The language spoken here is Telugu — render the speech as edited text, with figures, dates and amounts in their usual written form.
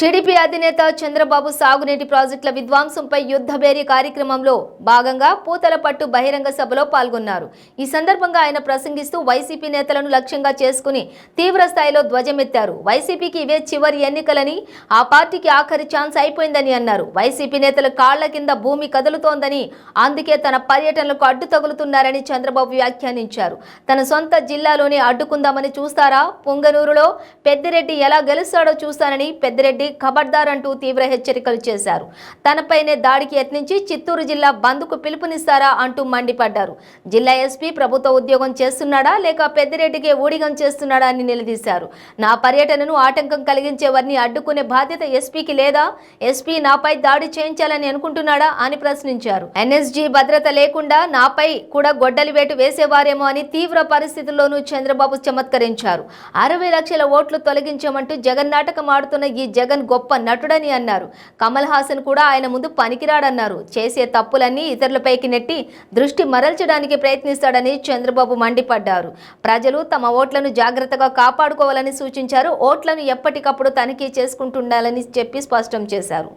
టీడీపీ అధినేత చంద్రబాబు సాగునీటి ప్రాజెక్టుల విధ్వంసంపై యుద్ధభేరీ కార్యక్రమంలో భాగంగా పూతలపట్టు బహిరంగ సభలో పాల్గొన్నారు. ఈ సందర్భంగా ఆయన ప్రసంగిస్తూ వైసీపీ నేతలను లక్ష్యంగా చేసుకుని తీవ్ర స్థాయిలో ధ్వజమెత్తారు. వైసీపీకి ఇవే చివరి ఎన్నికలని, ఆ పార్టీకి ఆఖరి ఛాన్స్ అయిపోయిందని అన్నారు. వైసీపీ నేతల కాళ్ల కింద భూమి కదులుతోందని, అందుకే తన పర్యటనలకు అడ్డు తగులుతున్నారని చంద్రబాబు వ్యాఖ్యానించారు. తన సొంత జిల్లాలోనే అడ్డుకుందామని చూస్తారా? పొంగనూరులో పెద్దిరెడ్డి ఎలా గెలుస్తాడో చూస్తానని పెద్దిరెడ్డి ఖబర్దార్ అంటూ తీవ్ర హెచ్చరికలు చేశారు. తనపైనే దాడికి యత్నించి చిత్తూరు జిల్లా బంద్కు పిలుపునిస్తారా అంటూ మండిపడ్డారు. జిల్లా ఎస్పీ ప్రభుత్వ ఉద్యోగం చేస్తున్నాడా లేక పెద్దిరెడ్డికే ఊడిగం చేస్తున్నాడా అని నిలదీశారు. నా పర్యటనను ఆటంకం కలిగించే వారిని అడ్డుకునే బాధ్యత ఎస్పీకి లేదా? ఎస్పీ నాపై దాడి చేయించాలని అనుకుంటున్నాడా అని ప్రశ్నించారు. ఎన్ఎస్జీ భద్రత లేకుండా నాపై కూడా గొడ్డలి వేటు వేసేవారేమో అని తీవ్ర పరిస్థితుల్లోనూ చంద్రబాబు చమత్కరించారు. 60 లక్షల ఓట్లు తొలగించమంటూ జగన్ నాటకం ఆడుతున్న ఈ జగన్ గొప్ప నటుడని అన్నారు. కమల్ హాసన్ కూడా ఆయన ముందు పనికిరాడన్నారు. చేసే తప్పులన్నీ ఇతరులపైకి నెట్టి దృష్టి మరల్చడానికి ప్రయత్నిస్తాడని చంద్రబాబు మండిపడ్డారు. ప్రజలు తమ ఓట్లను జాగ్రత్తగా కాపాడుకోవాలని సూచించారు. ఓట్లను ఎప్పటికప్పుడు తనిఖీ చేసుకుంటుండాలని చెప్పి స్పష్టం చేశారు.